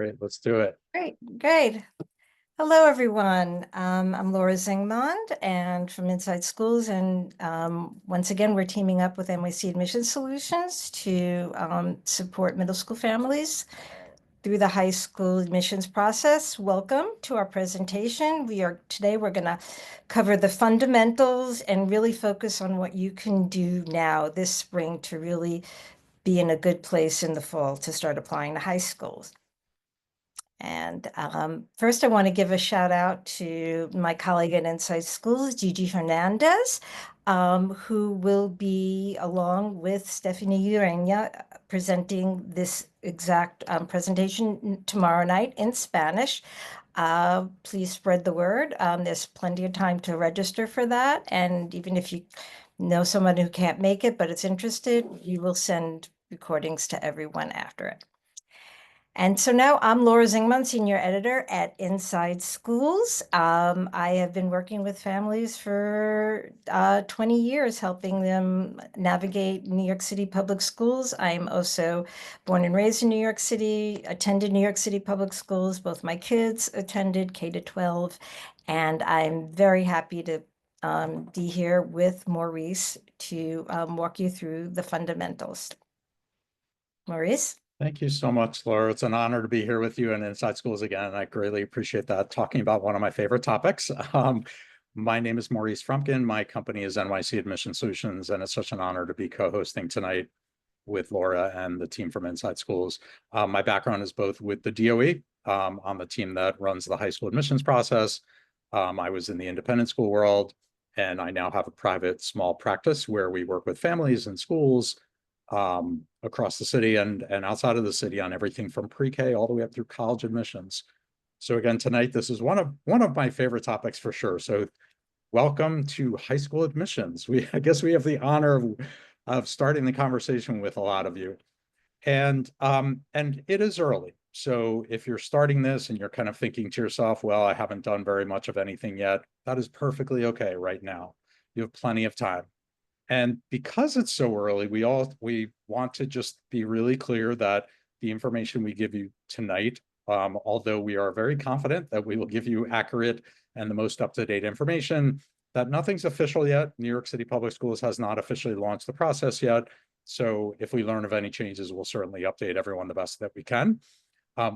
Great, let's do it. Great. Hello, everyone. I'm Laura Zingmond and from Inside Schools. And once again, we're teaming up with NYC Admission Solutions to support middle school families through the high school admissions process. Welcome to our presentation. Today we're going to cover the fundamentals and really focus on what you can do now this spring to really be in a good place in the fall to start applying to high schools. And first, I want to give a shout out to my colleague at Inside Schools, Gigi Hernandez, who will be, along with Stephanie Urena, presenting this exact presentation tomorrow night in Spanish. Please spread the word. There's plenty of time to register for that. And even if you know someone who can't make it but is interested, we will send recordings to everyone after it. And so now I'm Laura Zingman, Senior Editor at Inside Schools. I have been working with families for 20 years, helping them navigate New York City public schools. I'm also born and raised in New York City, attended New York City public schools. Both my kids attended K-12, and I'm very happy to be here with Maurice to walk you through the fundamentals. Maurice? Thank you so much, Laura. It's an honor to be here with you and Inside Schools again. I greatly appreciate that, talking about one of my favorite topics. My name is Maurice Frumpkin. My company is NYC Admission Solutions, and it's such an honor to be co-hosting tonight with Laura and the team from Inside Schools. My background is both with the DOE, on the team that runs the high school admissions process. I was in the independent school world, and I now have a private small practice where we work with families and schools across the city and outside of the city on everything from pre-K all the way up through college admissions. So again, tonight, this is one of my favorite topics for sure. So welcome to high school admissions. I guess we have the honor of starting the conversation with a lot of you. And it is early. So if you're starting this and you're kind of thinking to yourself, well, I haven't done very much of anything yet, that is perfectly okay right now. You have plenty of time. And because it's so early, we want to just be really clear that the information we give you tonight, although we are very confident that we will give you accurate and the most up-to-date information, that nothing's official yet. New York City Public Schools has not officially launched the process yet. So if we learn of any changes, we'll certainly update everyone the best that we can.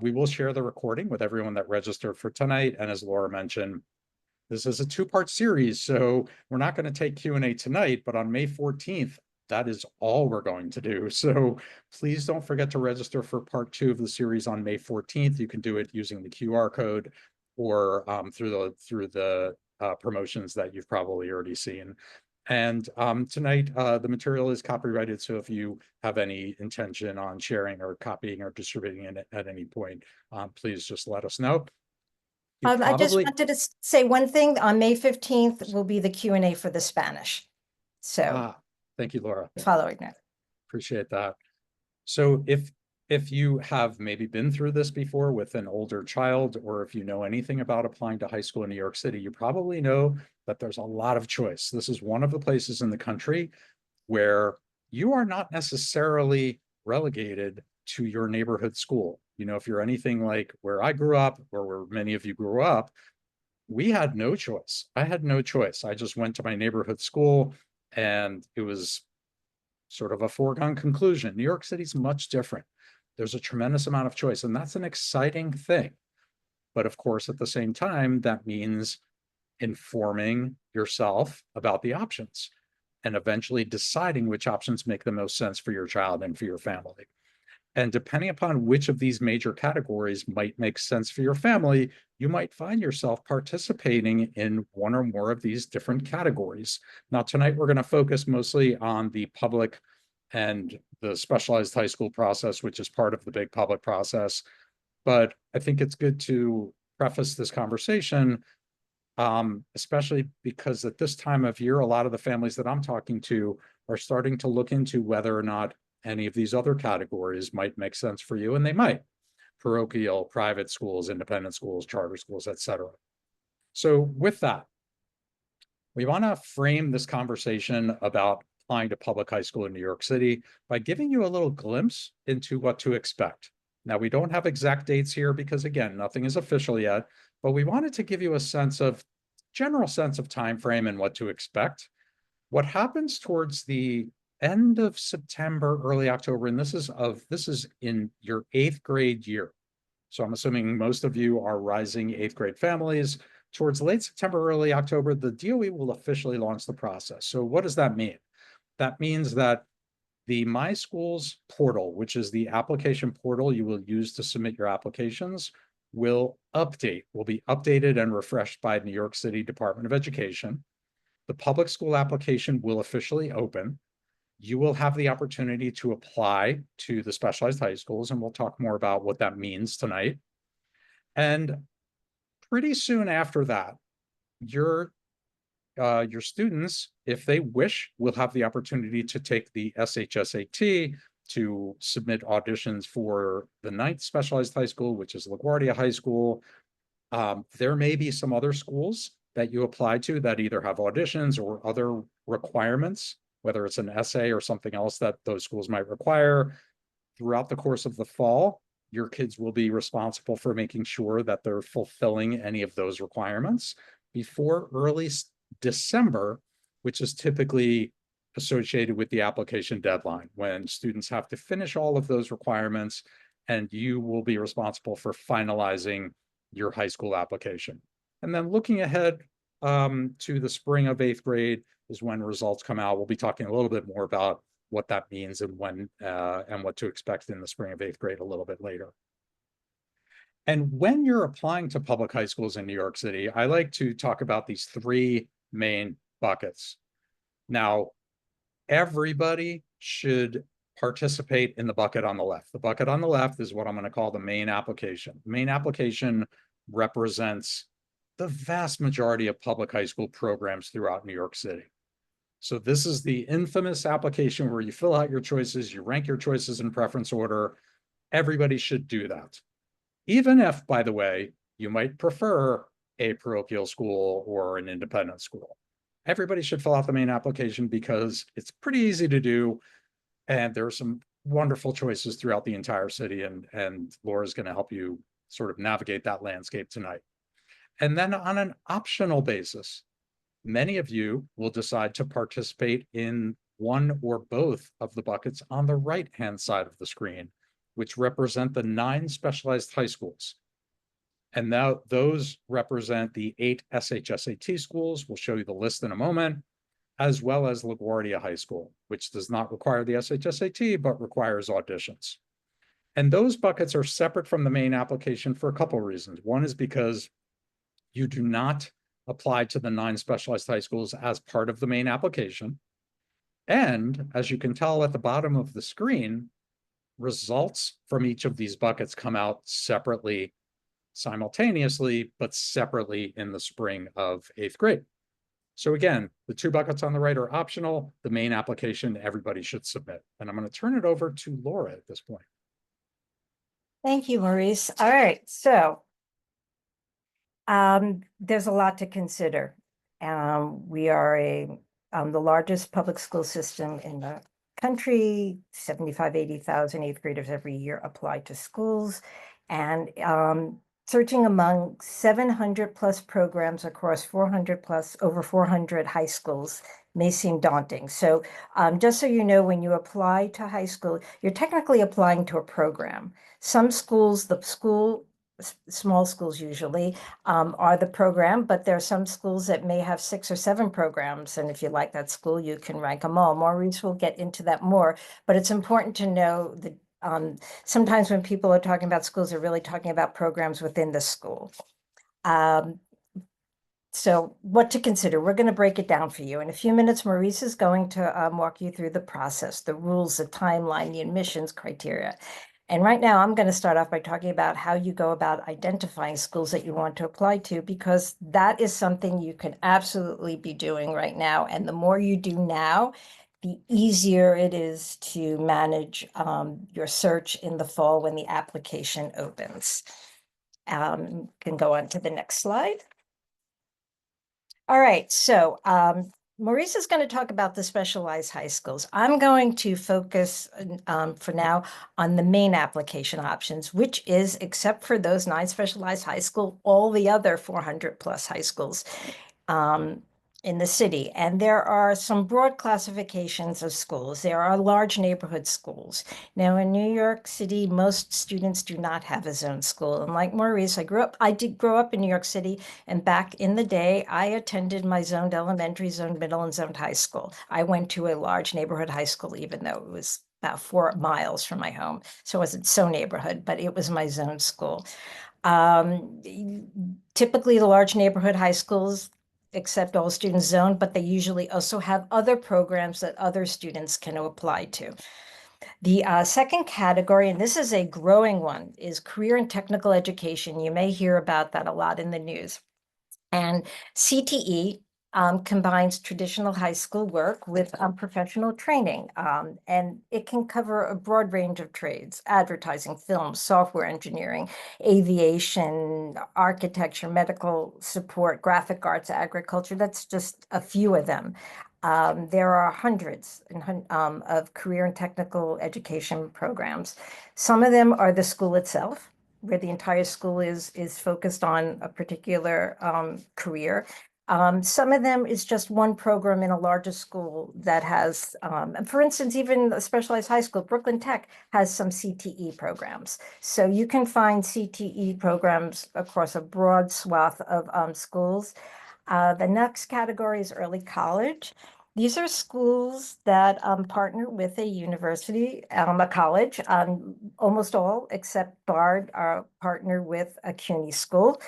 We will share the recording with everyone that registered for tonight. And as Laura mentioned, this is a two-part series, so we're not going to take Q&A tonight, but on May 14th, that is all we're going to do. So please don't forget to register for part 2 of the series on May 14th. You can do it using the QR code or through the promotions that you've probably already seen. And tonight, the material is copyrighted, so if you have any intention on sharing or copying or distributing it at any point, please just let us know. I just wanted to say one thing. On May 15th will be the Q&A for the Spanish. So thank you, Laura. Following that. Appreciate that. So if you have maybe been through this before with an older child, or if you know anything about applying to high school in New York City, you probably know that there's a lot of choice. This is one of the places in the country where you are not necessarily relegated to your neighborhood school. You know, if you're anything like where I grew up, or where many of you grew up, we had no choice. I had no choice. I just went to my neighborhood school, and it was sort of a foregone conclusion. New York City's much different. There's a tremendous amount of choice, and that's an exciting thing. But of course, at the same time, that means informing yourself about the options and eventually deciding which options make the most sense for your child and for your family. And depending upon which of these major categories might make sense for your family, you might find yourself participating in one or more of these different categories. Now, tonight, we're going to focus mostly on the public and the specialized high school process, which is part of the big public process. But I think it's good to preface this conversation, especially because at this time of year, a lot of the families that I'm talking to are starting to look into whether or not any of these other categories might make sense for you, and they might. Parochial, private schools, independent schools, charter schools, etc. So with that, we want to frame this conversation about applying to public high school in New York City by giving you a little glimpse into what to expect. Now, we don't have exact dates here because, again, nothing is official yet, but we wanted to give you a general sense of time frame and what to expect. What happens towards the end of September, early October, and this is in your 8th grade year. So I'm assuming most of you are rising 8th grade families. Towards late September, early October, the DOE will officially launch the process. So what does that mean? That means that the My Schools portal, which is the application portal you will use to submit your applications, will be updated and refreshed by New York City Department of Education. The public school application will officially open. You will have the opportunity to apply to the specialized high schools, and we'll talk more about what that means tonight. And pretty soon after that, your students, if they wish, will have the opportunity to take the SHSAT to submit auditions for the 9th specialized high school, which is LaGuardia High School. There may be some other schools that you apply to that either have auditions or other requirements, whether it's an essay or something else that those schools might require. Throughout the course of the fall, your kids will be responsible for making sure that they're fulfilling any of those requirements before early December, which is typically associated with the application deadline, when students have to finish all of those requirements, and you will be responsible for finalizing your high school application. And then looking ahead to the spring of 8th grade is when results come out. We'll be talking a little bit more about what that means and when and what to expect in the spring of 8th grade a little bit later. And when you're applying to public high schools in New York City, I like to talk about these 3 main buckets. Now, everybody should participate in the bucket on the left. The bucket on the left is what I'm going to call the main application. The main application represents the vast majority of public high school programs throughout New York City. So this is the infamous application where you fill out your choices, you rank your choices in preference order. Everybody should do that. Even if, by the way, you might prefer a parochial school or an independent school. Everybody should fill out the main application because it's pretty easy to do. And there are some wonderful choices throughout the entire city. And Laura's going to help you sort of navigate that landscape tonight. And then on an optional basis, many of you will decide to participate in one or both of the buckets on the right-hand side of the screen, which represent the 9 specialized high schools. And now those represent the 8 SHSAT schools. We'll show you the list in a moment, as well as LaGuardia High School, which does not require the SHSAT, but requires auditions. And those buckets are separate from the main application for a couple of reasons. One is because you do not apply to the 9 specialized high schools as part of the main application. And as you can tell at the bottom of the screen, results from each of these buckets come out separately, simultaneously, but separately in the spring of 8th grade. So again, the 2 buckets on the right are optional. The main application, everybody should submit. And I'm going to turn it over to Laura at this point. Thank you, Maurice. All right, so there's a lot to consider. We are the largest public school system in the country. 75, 80,000 8th graders every year apply to schools. And searching among 700 plus programs across over 400 high schools may seem daunting. So just so you know, when you apply to high school, you're technically applying to a program. Some schools, small schools usually, are the program, but there are some schools that may have 6 or 7 programs. And if you like that school, you can rank them all. Maurice will get into that more, but it's important to know that sometimes when people are talking about schools, they're really talking about programs within the school. So what to consider, we're going to break it down for you. In a few minutes, Maurice is going to walk you through the process, the rules, the timeline, the admissions criteria. And right now, I'm going to start off by talking about how you go about identifying schools that you want to apply to, because that is something you can absolutely be doing right now. And the more you do now, the easier it is to manage your search in the fall when the application opens. Can go on to the next slide. All right, so Maurice is going to talk about the specialized high schools. I'm going to focus for now on the main application options, which is, except for those 9 specialized high school, all the other 400 plus high schools um, in the city. And there are some broad classifications of schools. There are large neighborhood schools. Now, in New York City, most students do not have a zone school. And like Maurice, I did grow up in New York City. And back in the day, I attended my zoned elementary, zoned middle, and zoned high school. I went to a large neighborhood high school, even though it was about 4 miles from my home. So it wasn't so neighborhood, but it was my zone school. Um, Typically, the large neighborhood high schools accept all students zoned, but they usually also have other programs that other students can apply to. The second category, and this is a growing one, is career and technical education. You may hear about that a lot in the news. And CTE combines traditional high school work with professional training. And it can cover a broad range of trades: advertising, film, software engineering, aviation, architecture, medical support, graphic arts, agriculture. That's just a few of them. There are hundreds of career and technical education programs. Some of them are the school itself, where the entire school is focused on a particular career. Some of them is just one program in a larger school that has, for instance, even a specialized high school, Brooklyn Tech has some CTE programs. So you can find CTE programs across a broad swath of schools. The next category is early college. These are schools that partner with a university, a college. Almost all, except Bard, are partner with a CUNY school.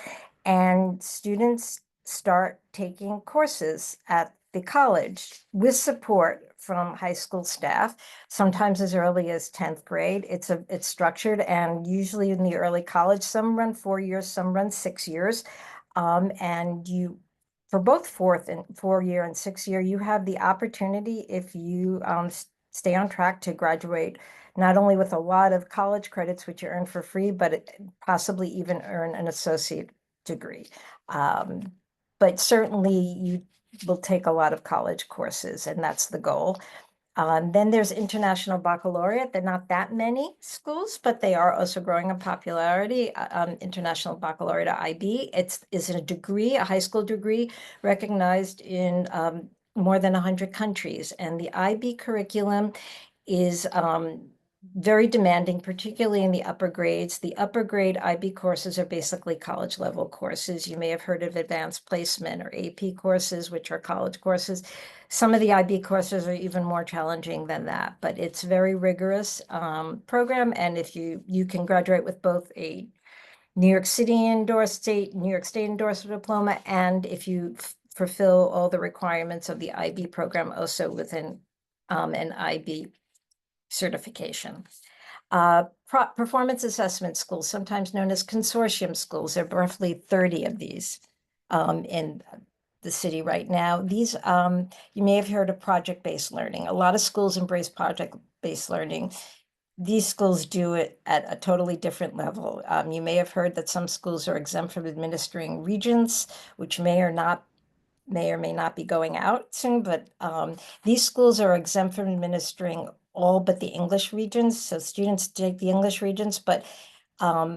And students start taking courses at the college with support from high school staff, sometimes as early as 10th grade. It's structured, and usually in the early college, some run 4 years, some run 6 years. And you for both 4 year and 6 year, you have the opportunity, if you stay on track, to graduate not only with a lot of college credits, which you earn for free, but possibly even earn an associate degree. But certainly you will take a lot of college courses, and that's the goal. Then there's International Baccalaureate. They're not that many schools, but they are also growing in popularity. International Baccalaureate, IB, is a degree, a high school degree, recognized in more than 100 countries. And the IB curriculum is very demanding, particularly in the upper grades. The upper grade IB courses are basically college level courses. You may have heard of advanced placement or AP courses, which are college courses. Some of the IB courses are even more challenging than that, but it's a very rigorous program. And if you can graduate with both a New York New York State endorsed diploma, and if you fulfill all the requirements of the IB program, also within an IB certification. Performance assessment schools, sometimes known as consortium schools. There are roughly 30 of these in the city right now. These, you may have heard of project-based learning. A lot of schools embrace project-based learning. These schools do it at a totally different level. You may have heard that some schools are exempt from administering regents, which may or may not be going out soon, but these schools are exempt from administering all but the English regions. So students take the English regions, but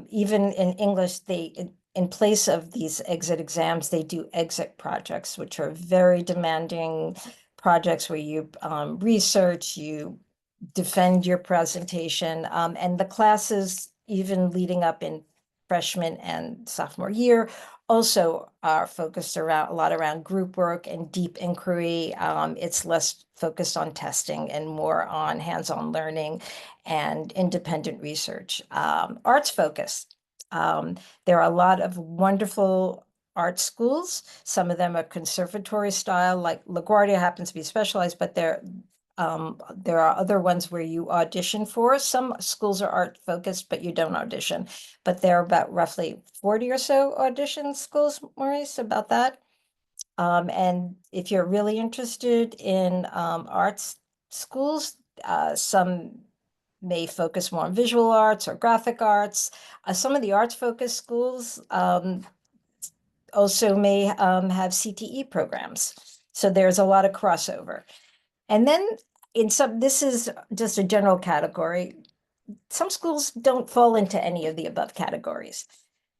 even in English, in place of these exit exams, they do exit projects, which are very demanding projects where you research, you defend your presentation, and the classes, even leading up in freshman and sophomore year, also are focused a lot around group work and deep inquiry. It's less focused on testing and more on hands-on learning and independent research. Arts focus. There are a lot of wonderful art schools. Some of them are conservatory style, like LaGuardia happens to be specialized, but there are other ones where you audition for. Some schools are art focused, but you don't audition. But there are about roughly 40 or so audition schools, Maurice, about that. And if you're really interested in arts schools, some may focus more on visual arts or graphic arts. Some of the arts focused schools also may have CTE programs. So there's a lot of crossover. And then this is just a general category. Some schools don't fall into any of the above categories.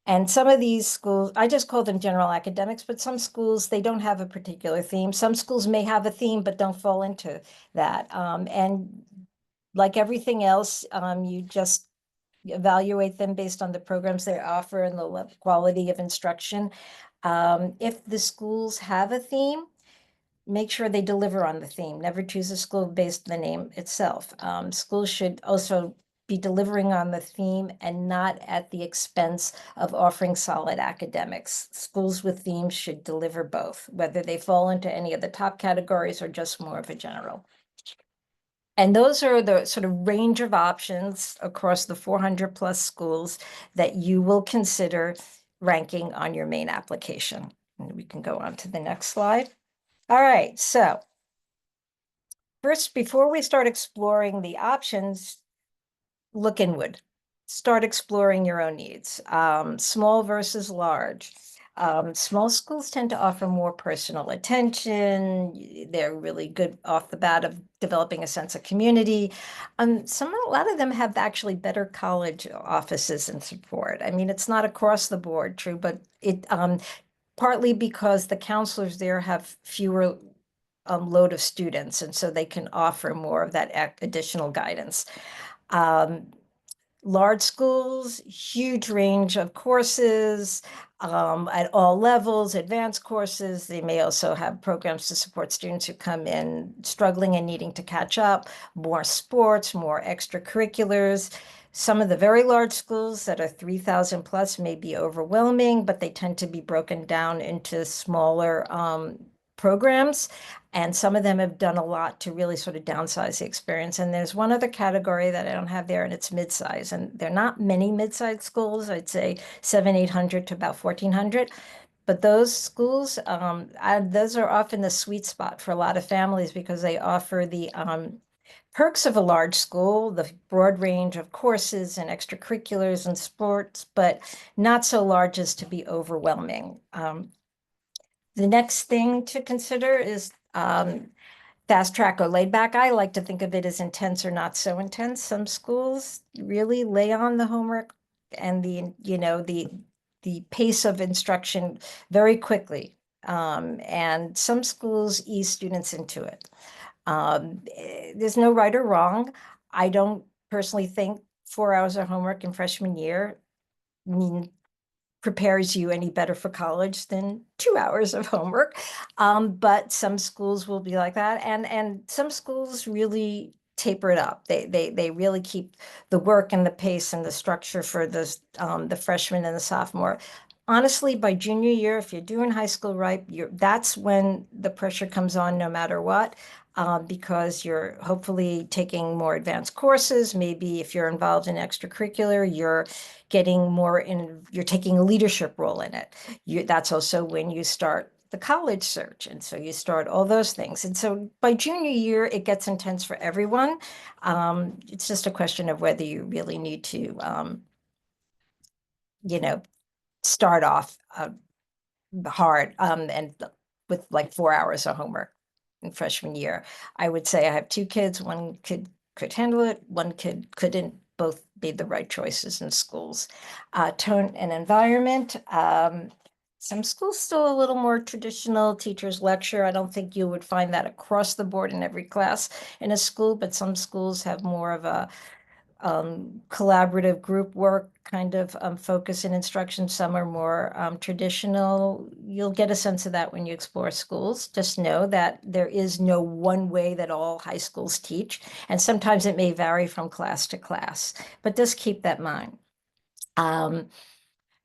And some of these schools, I just call them general academics, but some schools, they don't have a particular theme. Some schools may have a theme, but don't fall into that. And like everything else, you just evaluate them based on the programs they offer and the quality of instruction. If the schools have a theme, make sure they deliver on the theme. Never choose a school based on the name itself. Schools should also be delivering on the theme and not at the expense of offering solid academics. Schools with themes should deliver both, whether they fall into any of the top categories or just more of a general. And those are the sort of range of options across the 400 plus schools that you will consider ranking on your main application. And we can go on to the next slide. All right, so first, before we start exploring the options, look inward. Start exploring your own needs, small versus large. Small schools tend to offer more personal attention. They're really good off the bat of developing a sense of community. A lot of them have actually better college offices and support. I mean, it's not across the board true, but it partly because the counselors there have fewer load of students, and so they can offer more of that additional guidance. Large schools, huge range of courses at all levels, advanced courses. They may also have programs to support students who come in struggling and needing to catch up, more sports, more extracurriculars. Some of the very large schools that are 3,000 plus may be overwhelming, but they tend to be broken down into smaller programs. And some of them have done a lot to really sort of downsize the experience. And there's one other category that I don't have there, and it's mid-size. And there are not many mid-size schools. I'd say 800 to about 1,400. But those schools, those are often the sweet spot for a lot of families because they offer the perks of a large school, the broad range of courses and extracurriculars and sports, but not so large as to be overwhelming. The next thing to consider is fast track or laid back. I like to think of it as intense or not so intense. Some schools really lay on the homework and the pace of instruction very quickly. And some schools ease students into it. There's no right or wrong. I don't personally think 4 hours of homework in freshman year prepares you any better for college than 2 hours of homework. But some schools will be like that. And some schools really taper it up. They really keep the work and the pace and the structure for the freshman and the sophomore. Honestly, by junior year, if you're doing high school right, that's when the pressure comes on no matter what. Because you're hopefully taking more advanced courses. Maybe if you're involved in extracurricular, you're taking a leadership role in it. That's also when you start the college search. And so you start all those things. And so by junior year, it gets intense for everyone. It's just a question of whether you really need to, start off hard and with like 4 hours of homework in freshman year. I would say I have two kids. One kid could handle it. One kid couldn't. Both made the right choices in schools. Tone and environment. Some schools still a little more traditional teachers lecture. I don't think you would find that across the board in every class in a school, but some schools have more of a collaborative group work kind of focus in instruction. Some are more traditional. You'll get a sense of that when you explore schools. Just know that there is no one way that all high schools teach. And sometimes it may vary from class to class, but just keep that in mind.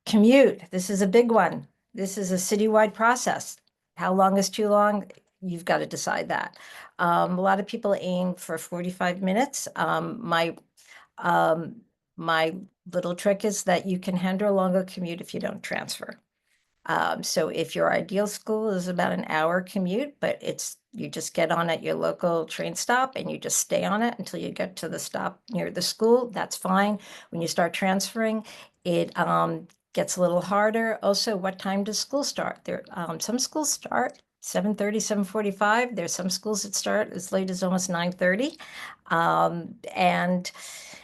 Commute, this is a big one. This is a citywide process. How long is too long? You've got to decide that. A lot of people aim for 45 minutes. My little trick is that you can handle a longer commute if you don't transfer. So if your ideal school is about an hour commute, but you just get on at your local train stop and you just stay on it until you get to the stop near the school, that's fine. When you start transferring, it gets a little harder. Also, what time does school start? Some schools start 7:30, 7:45. There's some schools that start as late as almost 9:30. And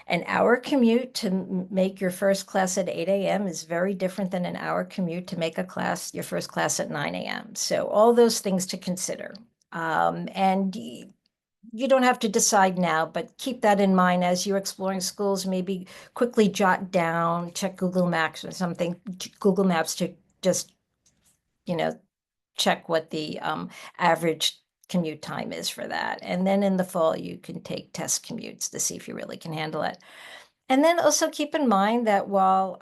an hour commute to make your first class at 8 a.m. is very different than an hour commute to make your first class at 9 a.m. So all those things to consider. And you don't have to decide now, but keep that in mind as you're exploring schools. Maybe quickly jot down, check Google Maps or something, Google Maps to just, check what the average commute time is for that. And then in the fall, you can take test commutes to see if you really can handle it. And then also keep in mind that while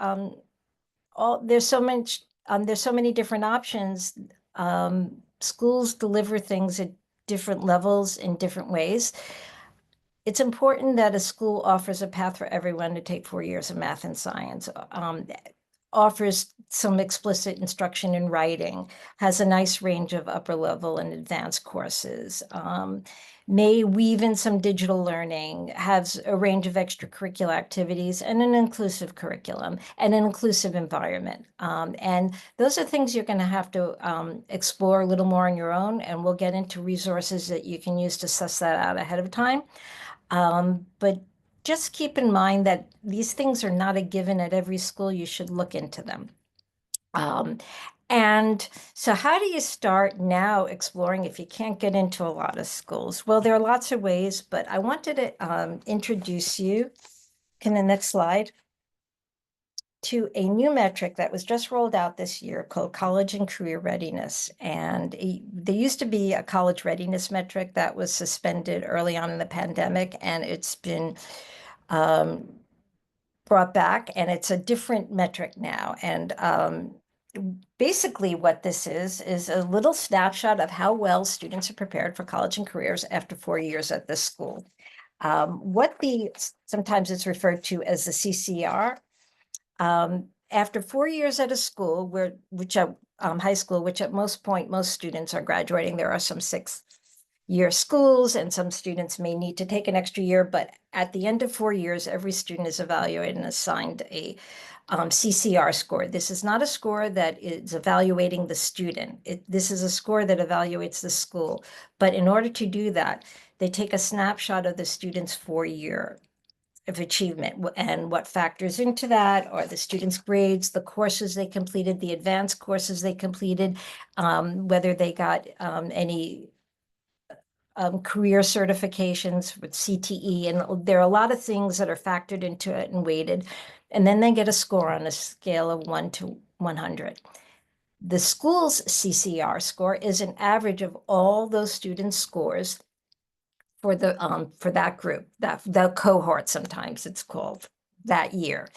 there's so many different options, schools deliver things at different levels in different ways. It's important that a school offers a path for everyone to take 4 years of math and science, offers some explicit instruction in writing, has a nice range of upper level and advanced courses, may weave in some digital learning, has a range of extracurricular activities, and an inclusive curriculum and an inclusive environment. And those are things you're going to have to explore a little more on your own, and we'll get into resources that you can use to suss that out ahead of time. But just keep in mind that these things are not a given at every school. You should look into them. And so how do you start now exploring if you can't get into a lot of schools? Well, there are lots of ways, but I wanted to introduce you, can the next slide, to a new metric that was just rolled out this year called College and Career Readiness. And there used to be a college readiness metric that was suspended early on in the pandemic, and it's been brought back, and it's a different metric now. And basically what this is a little snapshot of how well students are prepared for college and careers after 4 years at this school. Sometimes it's referred to as the CCR. After 4 years at a school, high school, which at most students are graduating, there are some 6-year schools, and some students may need to take an extra year, but at the end of 4 years, every student is evaluated and assigned a CCR score. This is not a score that is evaluating the student. This is a score that evaluates the school. But in order to do that, they take a snapshot of the student's 4-year of achievement, and what factors into that are the students' grades, the courses they completed, the advanced courses they completed, whether they got any career certifications with CTE, and there are a lot of things that are factored into it and weighted. And then they get a score on a scale of 1 to 100. The school's CCR score is an average of all those students' scores for that group, that cohort, sometimes it's called, that year.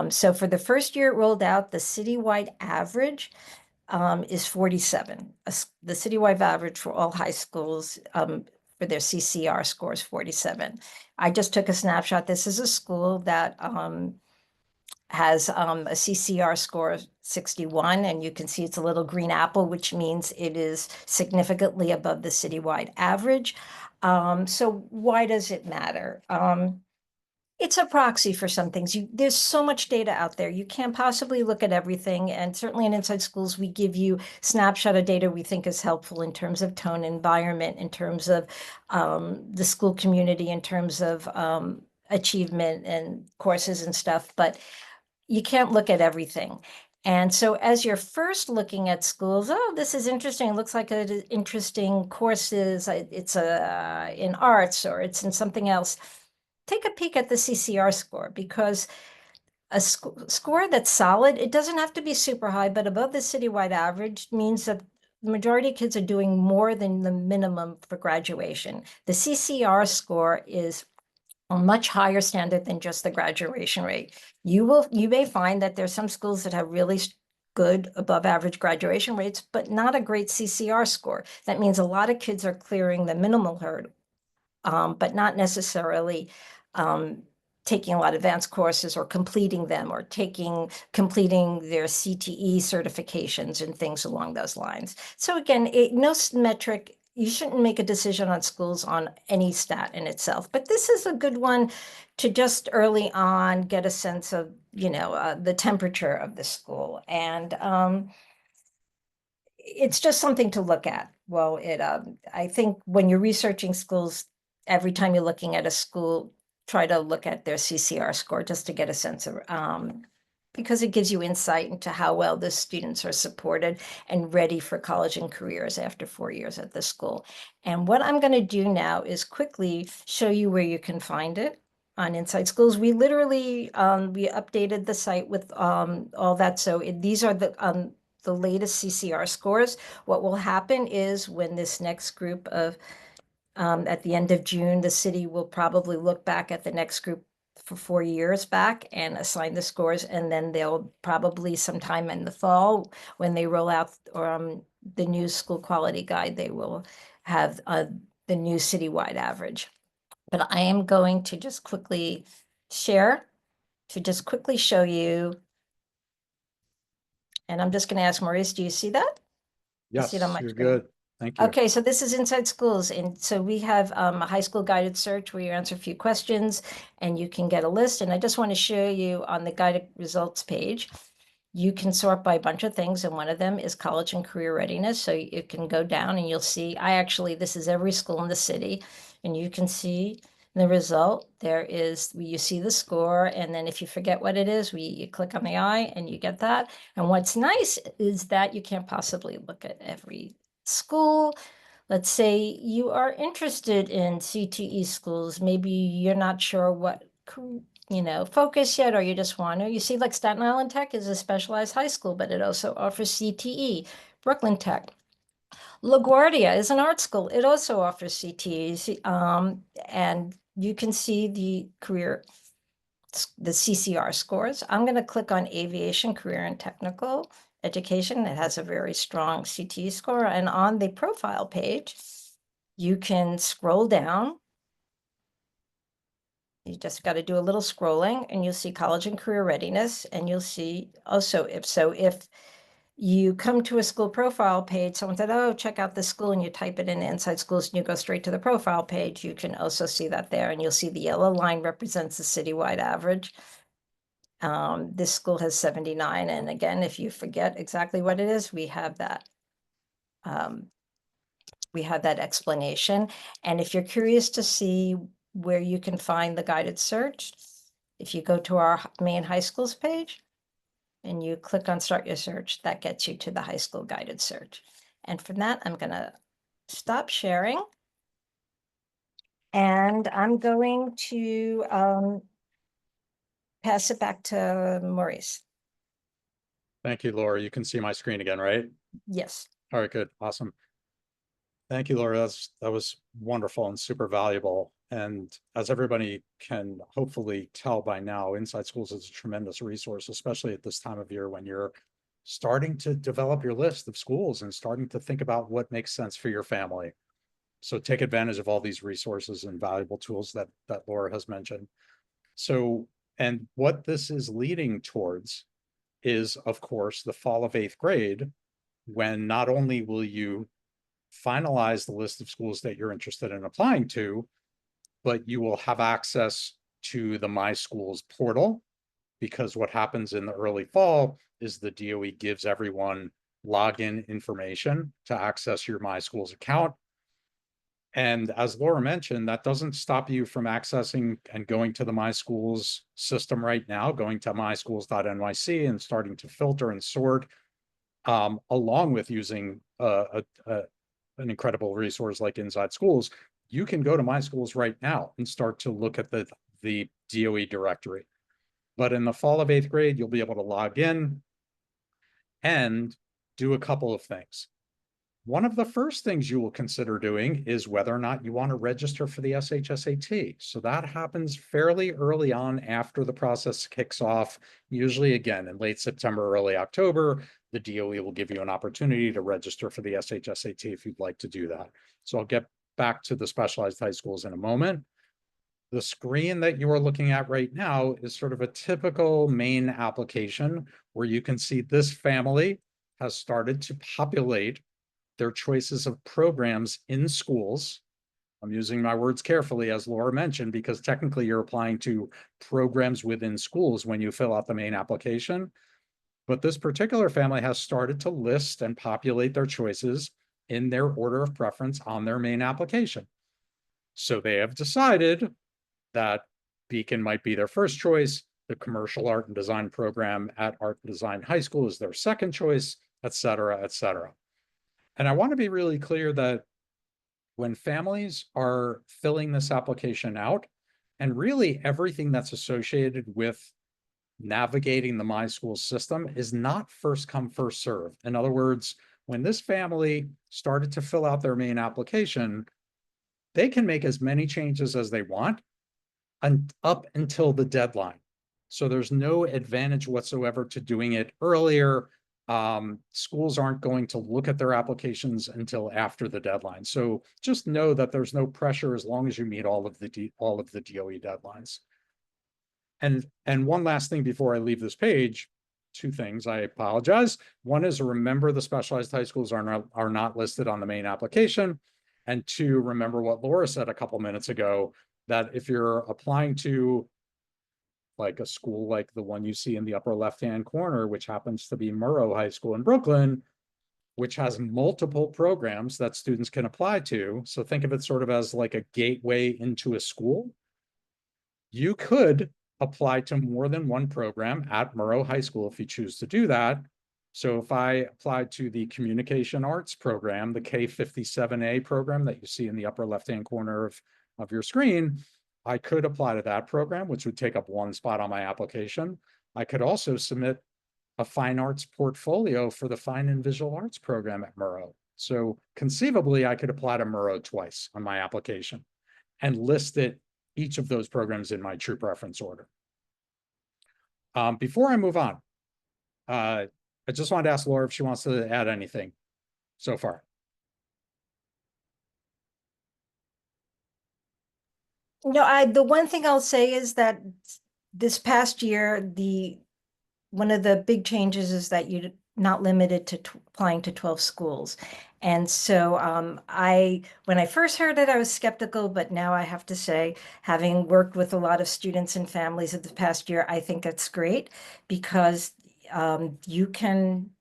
So for the first year it rolled out, the citywide average is 47. The citywide average for all high schools for their CCR score is 47. I just took a snapshot. This is a school that has a CCR score of 61, and you can see it's a little green apple, which means it is significantly above the citywide average. So why does it matter? It's a proxy for some things. There's so much data out there. You can't possibly look at everything. And certainly in Inside Schools, we give you snapshot of data we think is helpful in terms of tone, environment, in terms of the school community, in terms of achievement and courses and stuff. But you can't look at everything. And so as you're first looking at schools, oh, this is interesting. It looks like an interesting courses. It's in arts, or it's in something else. Take a peek at the CCR score, because a score that's solid, it doesn't have to be super high, but above the citywide average means that the majority of kids are doing more than the minimum for graduation. The CCR score is a much higher standard than just the graduation rate. You may find that there's some schools that have really good above average graduation rates, but not a great CCR score. That means a lot of kids are clearing the minimal hurdle, but not necessarily taking a lot of advanced courses or completing them, or completing their CTE certifications and things along those lines. So again, no metric, you shouldn't make a decision on schools on any stat in itself, but this is a good one to just early on get a sense of, the temperature of the school. And it's just something to look at. Well, I think when you're researching schools, every time you're looking at a school, try to look at their CCR score just to get a sense of, because it gives you insight into how well the students are supported and ready for college and careers after 4 years at the school. And what I'm going to do now is quickly show you where you can find it on Inside Schools. We literally, we updated the site with all that. So these are the latest CCR scores. What will happen is when this next group of, at the end of June, the city will probably look back at the next group for 4 years back and assign the scores. And then they'll probably sometime in the fall, when they roll out the new school quality guide, they will have the new citywide average. But I am going to just quickly share to just quickly show you. And I'm just going to ask Maurice, do you see that? You see it on Yes, my you're screen? good. Thank you. Okay, so this is Inside Schools, and so we have a high school guided search where you answer a few questions and you can get a list. And I just want to show you on the guided results page, you can sort by a bunch of things, and one of them is college and career readiness. So you can go down and you'll see, this is every school in the city, and you can see the result. You see the score, and then if you forget what it is, you click on the eye and you get that. And what's nice is that you can't possibly look at every school. Let's say you are interested in CTE schools. Maybe you're not sure what focus yet, or you just want to. You see, like Staten Island Tech is a specialized high school, but it also offers CTE. Brooklyn Tech. LaGuardia is an art school. It also offers CTE. And you can see the CCR scores. I'm going to click on aviation, career, and technical education. It has a very strong CTE score. And on the profile page, you can scroll down. You just got to do a little scrolling and you'll see college and career readiness. And you'll see also if you come to a school profile page, someone said, oh, check out this school, and you type it in Inside Schools and you go straight to the profile page, you can also see that there. And you'll see the yellow line represents the citywide average. This school has 79. And again, if you forget exactly what it is, we have that. We have that explanation. And if you're curious to see where you can find the guided search, if you go to our main high schools page and you click on start your search, that gets you to the high school guided search. And from that, I'm going to stop sharing. And I'm going to pass it back to Maurice. Thank you, Laura. You can see my screen again, right? Yes. All right, good. Awesome. Thank you, Laura. That was wonderful and super valuable. And as everybody can hopefully tell by now, Inside Schools is a tremendous resource, especially at this time of year when you're starting to develop your list of schools and starting to think about what makes sense for your family. So take advantage of all these resources and valuable tools that Laura has mentioned. So, and what this is leading towards is, of course, the fall of 8th grade, when not only will you finalize the list of schools that you're interested in applying to, but you will have access to the My Schools portal, because what happens in the early fall is the DOE gives everyone login information to access your My Schools account. And as Laura mentioned, that doesn't stop you from accessing and going to the My Schools system right now, going to myschools.nyc and starting to filter and sort, along with using an incredible resource like Inside Schools. You can go to My Schools right now and start to look at the DOE directory. But in the fall of 8th grade, you'll be able to log in and do a couple of things. One of the first things you will consider doing is whether or not you want to register for the SHSAT. So that happens fairly early on after the process kicks off, usually again in late September, early October. The DOE will give you an opportunity to register for the SHSAT if you'd like to do that. So I'll get back to the specialized high schools in a moment. The screen that you are looking at right now is sort of a typical main application where you can see this family has started to populate their choices of programs in schools. I'm using my words carefully, as Laura mentioned, because technically you're applying to programs within schools when you fill out the main application. But this particular family has started to list and populate their choices in their order of preference on their main application. So they have decided that Beacon might be their first choice. The commercial art and design program at Art and Design High School is their second choice, et cetera, et cetera. And I want to be really clear that when families are filling this application out, and really everything that's associated with navigating the myschools system is not first come, first serve. In other words, when this family started to fill out their main application, they can make as many changes as they want up until the deadline. So there's no advantage whatsoever to doing it earlier. Schools aren't going to look at their applications until after the deadline. So just know that there's no pressure as long as you meet all of the DOE deadlines. And one last thing before I leave this page, two things, I apologize. One is remember the specialized high schools are not listed on the main application. And two, remember what Laura said a couple minutes ago, that if you're applying to like a school like the one you see in the upper left-hand corner, which happens to be Murrow High School in Brooklyn, which has multiple programs that students can apply to. So think of it sort of as like a gateway into a school. You could apply to more than one program at Murrow High School if you choose to do that. So if I applied to the communication arts program, the K57A program that you see in the upper left-hand corner of your screen, I could apply to that program, which would take up one spot on my application. I could also submit a fine arts portfolio for the fine and visual arts program at Murrow. So conceivably, I could apply to Murrow twice on my application and list each of those programs in my true preference order. Before I move on, I just wanted to ask Laura if she wants to add anything so far. No, the one thing I'll say is that this past year, one of the big changes is that you're not limited to applying to 12 schools. And so when I first heard it, I was skeptical, but now I have to say, having worked with a lot of students and families of the past year, I think that's great because you can,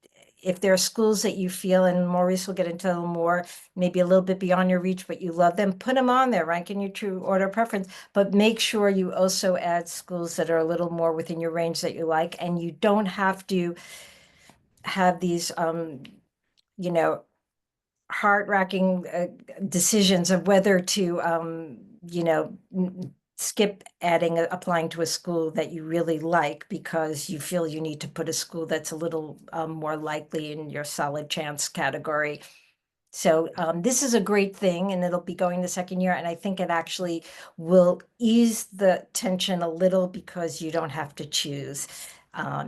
if there are schools that you feel, and Maurice will get into a little more, maybe a little bit beyond your reach, but you love them, put them on there, rank in your true order of preference, but make sure you also add schools that are a little more within your range that you like, and you don't have to have these, you know, heart-wracking decisions of whether to, you know, skip applying to a school that you really like because you feel you need to put a school that's a little more likely in your solid chance category. So this is a great thing, and it'll be going the second year. And I think it actually will ease the tension a little because you don't have to choose.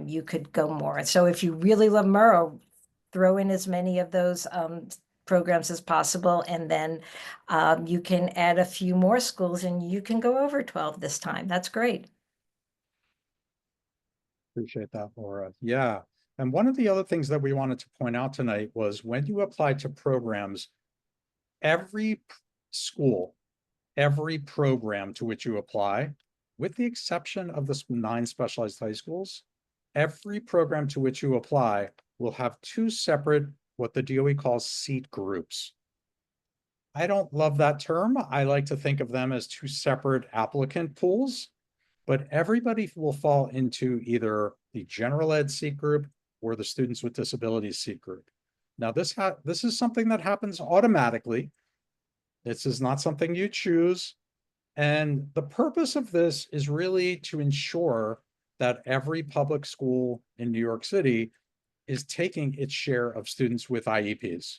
You could go more. So if you really love Murrow, throw in as many of those programs as possible. And then you can add a few more schools and you can go over 12 this time. That's great. Appreciate that, Laura. Yeah. And one of the other things that we wanted to point out tonight was when you apply to programs, every school, every program to which you apply, with the exception of the 9 specialized high schools, every program to which you apply will have 2 separate, what the DOE calls seat groups. I don't love that term. I like to think of them as 2 separate applicant pools, but everybody will fall into either the general ed seat group or the students with disabilities seat group. Now, this is something that happens automatically. This is not something you choose. And the purpose of this is really to ensure that every public school in New York City is taking its share of students with IEPs.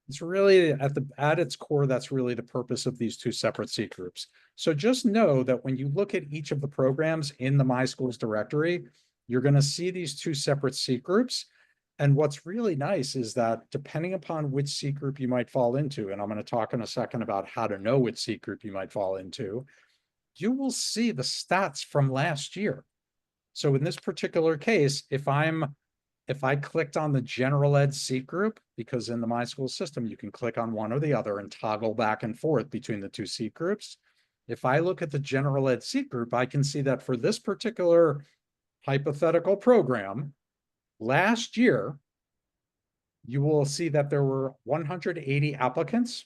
It's really at its core, that's really the purpose of these 2 separate seat groups. So just know that when you look at each of the programs in the My Schools directory, you're going to see these 2 separate seat groups. And what's really nice is that depending upon which seat group you might fall into, and I'm going to talk in a second about how to know which seat group you might fall into, you will see the stats from last year. So in this particular case, if I clicked on the general ed seat group, because in the My School system, you can click on one or the other and toggle back and forth between the 2 seat groups. If I look at the general ed seat group, I can see that for this particular hypothetical program, Last year, you will see that there were 180 applicants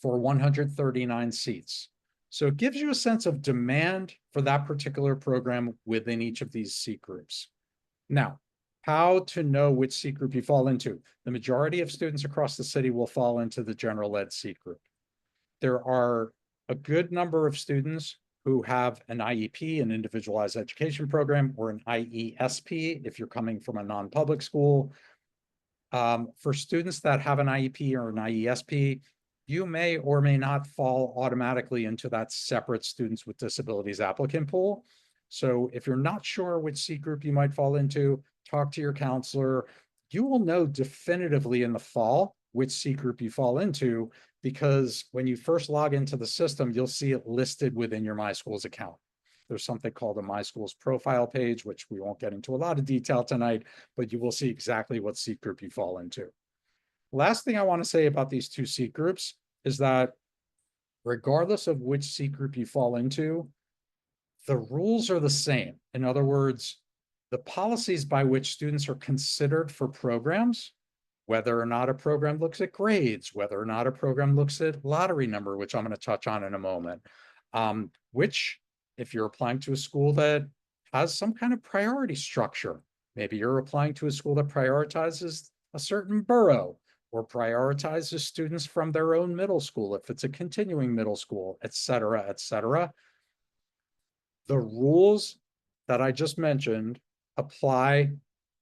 for 139 seats. So it gives you a sense of demand for that particular program within each of these seat groups. Now, how to know which seat group you fall into? The majority of students across the city will fall into the general ed seat group. There are a good number of students who have an IEP, an individualized education program, or an IESP if you're coming from a non-public school. For students that have an IEP or an IESP, you may or may not fall automatically into that separate students with disabilities applicant pool. So if you're not sure which seat group you might fall into, talk to your counselor. You will know definitively in the fall which seat group you fall into, because when you first log into the system, you'll see it listed within your MySchools account. There's something called a MySchools profile page, which we won't get into a lot of detail tonight, but you will see exactly what seat group you fall into. Last thing I want to say about these two seat groups is that regardless of which seat group you fall into, the rules are the same. In other words, the policies by which students are considered for programs, whether or not a program looks at grades, whether or not a program looks at lottery number, which I'm going to touch on in a moment, which if you're applying to a school that has some kind of priority structure, maybe you're applying to a school that prioritizes a certain borough or prioritizes students from their own middle school, if it's a continuing middle school, et cetera, et cetera. The rules that I just mentioned apply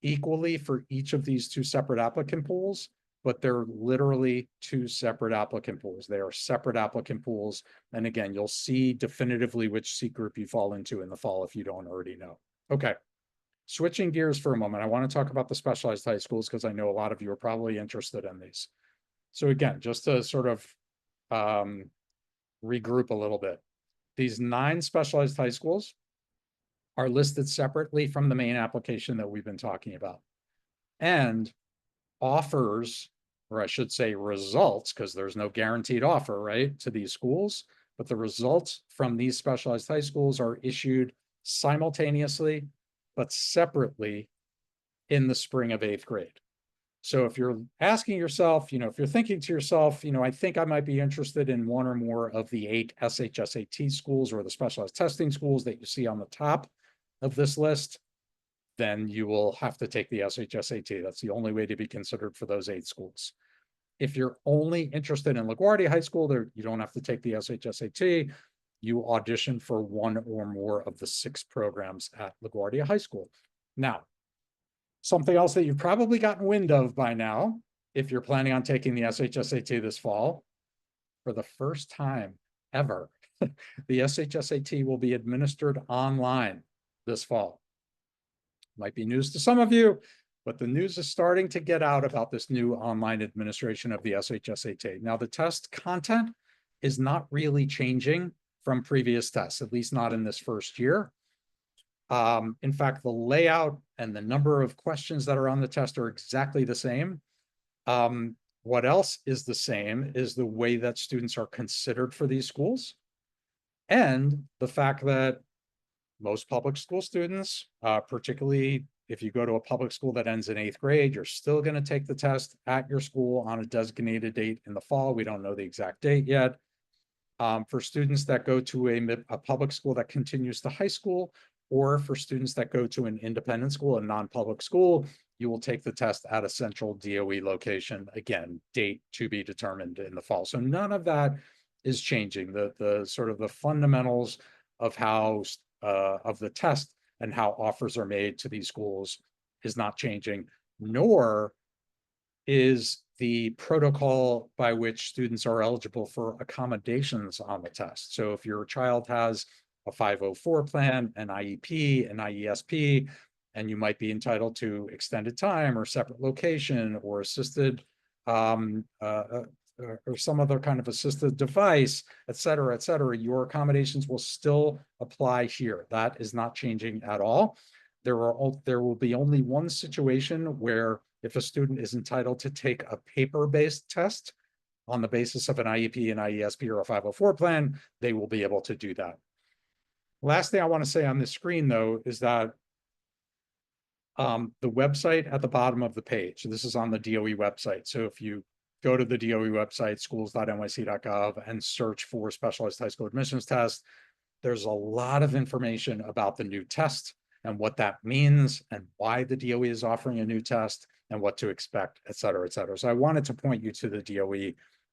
equally for each of these two separate applicant pools, but they're literally two separate applicant pools. They are separate applicant pools. And again, you'll see definitively which seat group you fall into in the fall if you don't already know. Okay, switching gears for a moment, I want to talk about the specialized high schools because I know a lot of you are probably interested in these. So again, just to sort of regroup a little bit, these 9 specialized high schools are listed separately from the main application that we've been talking about. And offers, or I should say results, because there's no guaranteed offer, right, to these schools, but the results from these specialized high schools are issued simultaneously, but separately in the spring of 8th grade. So if you're asking yourself, if you're thinking to yourself, I think I might be interested in one or more of the 8 SHSAT schools or the specialized testing schools that you see on the top of this list, then you will have to take the SHSAT. That's the only way to be considered for those 8 schools. If you're only interested in LaGuardia High School, you don't have to take the SHSAT. You audition for one or more of the 6 programs at LaGuardia High School. Now, something else that you've probably gotten wind of by now, if you're planning on taking the SHSAT this fall, for the first time ever, the SHSAT will be administered online this fall. Might be news to some of you, but the news is starting to get out about this new online administration of the SHSAT. Now, the test content is not really changing from previous tests, at least not in this first year. In fact, the layout and the number of questions that are on the test are exactly the same. What else is the same is the way that students are considered for these schools, and the fact that most public school students, particularly if you go to a public school that ends in 8th grade, you're still going to take the test at your school on a designated date in the fall. We don't know the exact date yet. For students that go to a public school that continues to high school, or for students that go to an independent school, a non-public school, you will take the test at a central DOE location. Again, date to be determined in the fall. So none of that is changing. The sort of the fundamentals of how of the test and how offers are made to these schools is not changing, nor is the protocol by which students are eligible for accommodations on the test. So if your child has a 504 plan, an IEP, an IESP, and you might be entitled to extended time or separate location or assisted or some other kind of assisted device, et cetera, your accommodations will still apply here. That is not changing at all. There will be only one situation where if a student is entitled to take a paper-based test on the basis of an IEP, an IESP, or a 504 plan, they will be able to do that. Last thing I want to say on this screen, though, is that The website at the bottom of the page, this is on the DOE website. So if you go to the DOE website, schools.nyc.gov, and search for specialized high school admissions test, there's a lot of information about the new test and what that means and why the DOE is offering a new test and what to expect, et cetera, et cetera. So I wanted to point you to the DOE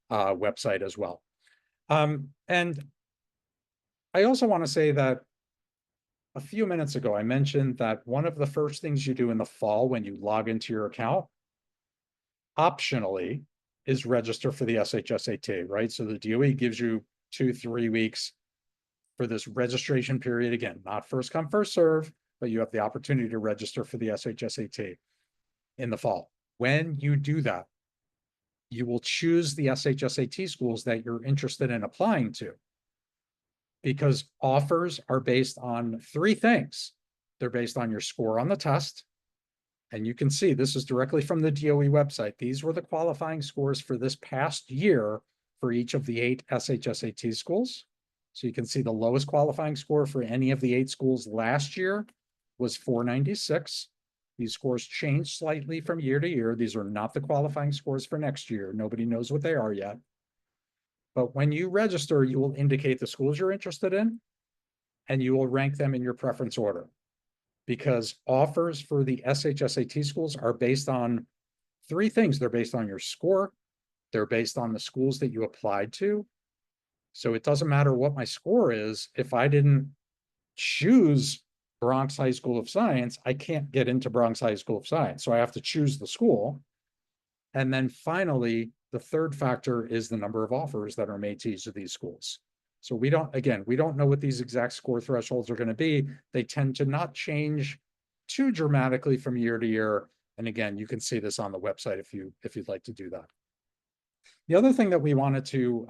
website as well. And I also want to say that a few minutes ago, I mentioned that one of the first things you do in the fall when you log into your account, optionally, is register for the SHSAT, right? So the DOE gives you 2-3 weeks for this registration period. Again, not first come, first serve, but you have the opportunity to register for the SHSAT in the fall. When you do that, you will choose the SHSAT schools that you're interested in applying to, because offers are based on 3 things. They're based on your score on the test. And you can see this is directly from the DOE website. These were the qualifying scores for this past year for each of the 8 SHSAT schools. So you can see the lowest qualifying score for any of the 8 schools last year was 496. These scores change slightly from year to year. These are not the qualifying scores for next year. Nobody knows what they are yet. But when you register, you will indicate the schools you're interested in, and you will rank them in your preference order. Because offers for the SHSAT schools are based on 3 things. They're based on your score. They're based on the schools that you applied to. So it doesn't matter what my score is. If I didn't choose Bronx High School of Science, I can't get into Bronx High School of Science. So I have to choose the school. And then finally, the third factor is the number of offers that are made to each of these schools. So we don't know what these exact score thresholds are going to be. They tend to not change too dramatically from year to year. And again, you can see this on the website if you'd like to do that. The other thing that we wanted to,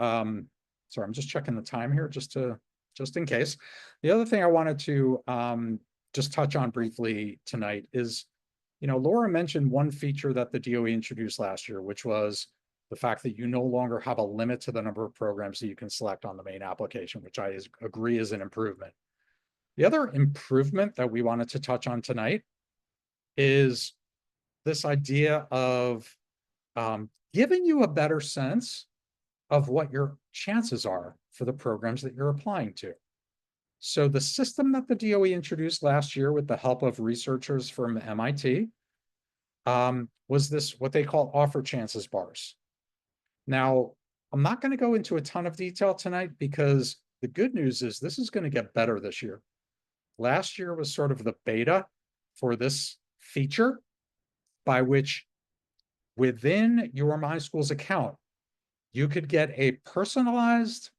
sorry, I'm just checking the time here just in case. The other thing I wanted to just touch on briefly tonight is, Laura mentioned one feature that the DOE introduced last year, which was the fact that you no longer have a limit to the number of programs that you can select on the main application, which I agree is an improvement. The other improvement that we wanted to touch on tonight is this idea of giving you a better sense of what your chances are for the programs that you're applying to. So the system that the DOE introduced last year with the help of researchers from MIT was this, what they call offer chances bars. Now, I'm not going to go into a ton of detail tonight because the good news is this is going to get better this year. Last year was sort of the beta for this feature, by which within your MySchools account, you could get a personalized,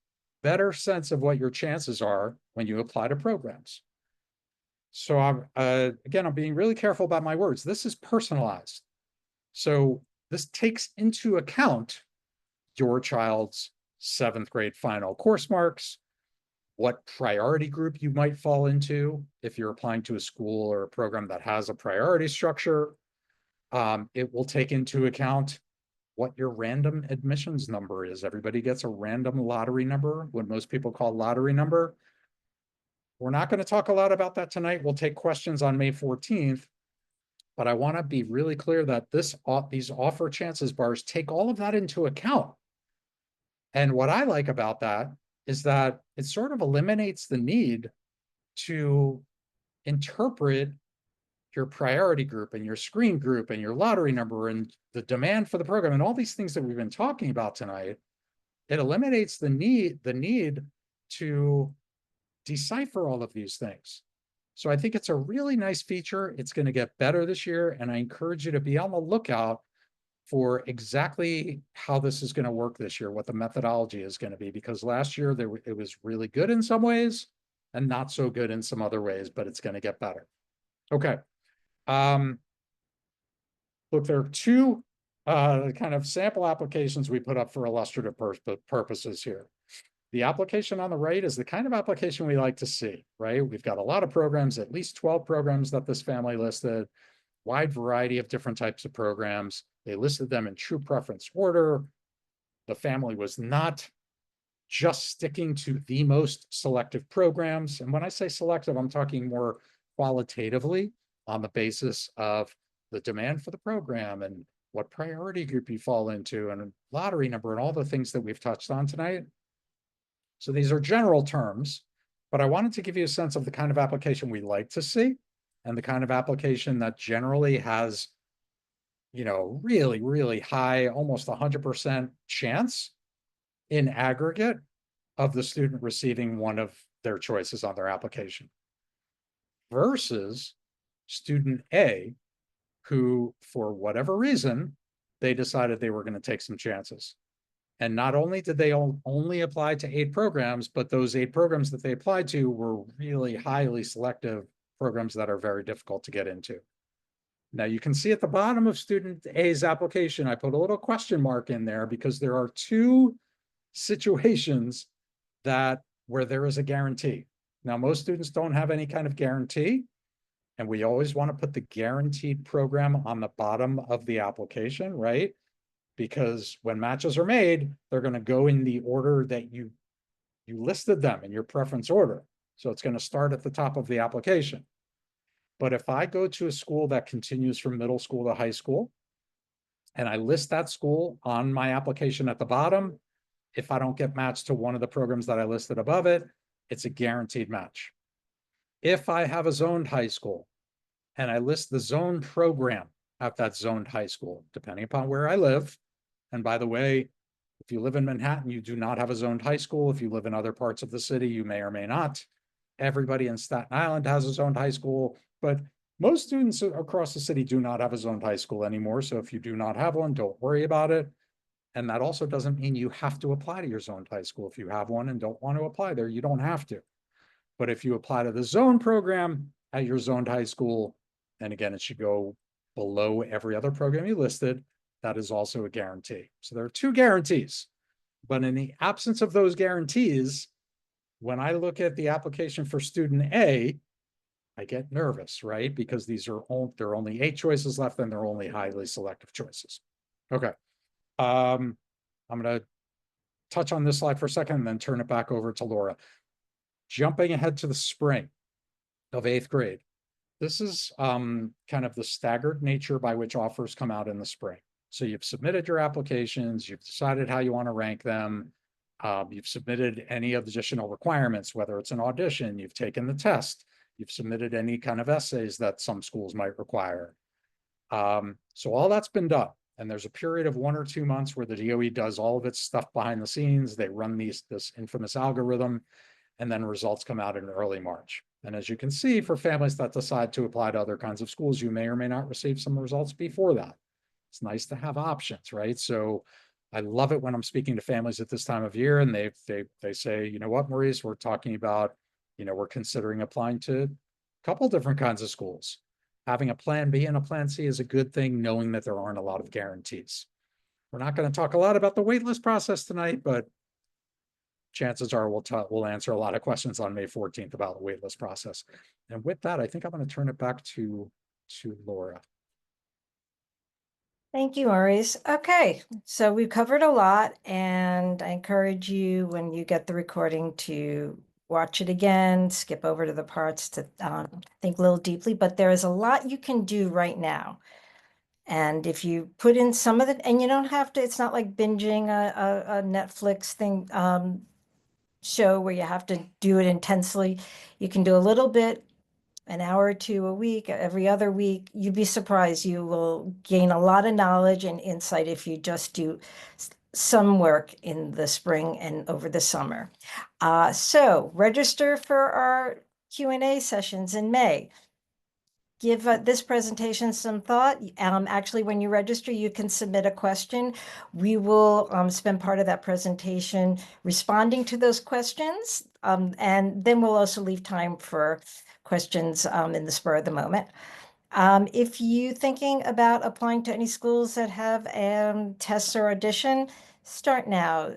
better sense of what your chances are when you apply to programs. So again, I'm being really careful about my words. This is personalized. So this takes into account your child's 7th grade final course marks, what priority group you might fall into if you're applying to a school or a program that has a priority structure. It will take into account what your random admissions number is. Everybody gets a random lottery number, what most people call lottery number. We're not going to talk a lot about that tonight. We'll take questions on May 14th, but I want to be really clear that these offer chances bars take all of that into account. And what I like about that is that it sort of eliminates the need to interpret your priority group and your screen group and your lottery number and the demand for the program and all these things that we've been talking about tonight. It eliminates the need to decipher all of these things. So I think it's a really nice feature. It's going to get better this year, and I encourage you to be on the lookout for exactly how this is going to work this year, what the methodology is going to be, because last year it was really good in some ways and not so good in some other ways, but it's going to get better. Okay. Look, there are 2 kind of sample applications we put up for illustrative purposes here. The application on the right is the kind of application we like to see, right? We've got a lot of programs, at least 12 programs that this family listed, wide variety of different types of programs. They listed them in true preference order. The family was not just sticking to the most selective programs. And when I say selective, I'm talking more qualitatively. on the basis of the demand for the program and what priority group you fall into and lottery number and all the things that we've touched on tonight. So these are general terms, but I wanted to give you a sense of the kind of application we like to see and the kind of application that generally has, really, really high, almost 100% chance in aggregate of the student receiving one of their choices on their application versus student A, who, for whatever reason, they decided they were going to take some chances. And not only did they only apply to 8 programs, but those 8 programs that they applied to were really highly selective programs that are very difficult to get into. Now you can see at the bottom of student A's application, I put a little question mark in there because there are 2 situations where there is a guarantee. Now, most students don't have any kind of guarantee, and we always want to put the guaranteed program on the bottom of the application, right? Because when matches are made, they're going to go in the order that you listed them in your preference order. So it's going to start at the top of the application. But if I go to a school that continues from middle school to high school, and I list that school on my application at the bottom, if I don't get matched to one of the programs that I listed above it, it's a guaranteed match. If I have a zoned high school and I list the zone program at that zoned high school, depending upon where I live, and by the way, if you live in Manhattan, you do not have a zoned high school. If you live in other parts of the city, you may or may not. Everybody in Staten Island has a zoned high school, but most students across the city do not have a zoned high school anymore. So if you do not have one, don't worry about it. And that also doesn't mean you have to apply to your zoned high school. If you have one and don't want to apply there, you don't have to. But if you apply to the zone program at your zoned high school, and again, it should go below every other program you listed, that is also a guarantee. So there are 2 guarantees. But in the absence of those guarantees, when I look at the application for student A, I get nervous, right? Because there are only 8 choices left and they're only highly selective choices. Okay. I'm going to touch on this slide for a second and then turn it back over to Laura. Jumping ahead to the spring of 8th grade. This is kind of the staggered nature by which offers come out in the spring. So you've submitted your applications, you've decided how you want to rank them, you've submitted any additional requirements, whether it's an audition, you've taken the test, you've submitted any kind of essays that some schools might require. So all that's been done. And there's a period of 1 or 2 months where the DOE does all of its stuff behind the scenes. They run this infamous algorithm, and then results come out in early March. And as you can see, for families that decide to apply to other kinds of schools, you may or may not receive some results before that. It's nice to have options, right? So I love it when I'm speaking to families at this time of year and they say, you know what, Maurice, we're talking about, we're considering applying to a couple different kinds of schools. Having a plan B and a plan C is a good thing, knowing that there aren't a lot of guarantees. We're not going to talk a lot about the waitlist process tonight, but chances are we'll answer a lot of questions on May 14th about the waitlist process. And with that, I think I'm going to turn it back to Laura. Thank you, Maurice. Okay, so we've covered a lot, and I encourage you when you get the recording to watch it again, skip over to the parts to think a little deeply, but there is a lot you can do right now. And if you put in some of it, and you don't have to, it's not like binging a Netflix thing show where you have to do it intensely. You can do a little bit, an hour or 2 a week, every other week. You'd be surprised. You will gain a lot of knowledge and insight if you just do some work in the spring and over the summer. So register for our Q&A sessions in May. Give this presentation some thought. Actually, when you register, you can submit a question. We will spend part of that presentation responding to those questions, and then we'll also leave time for questions in the spur of the moment. If you're thinking about applying to any schools that have tests or audition, start now.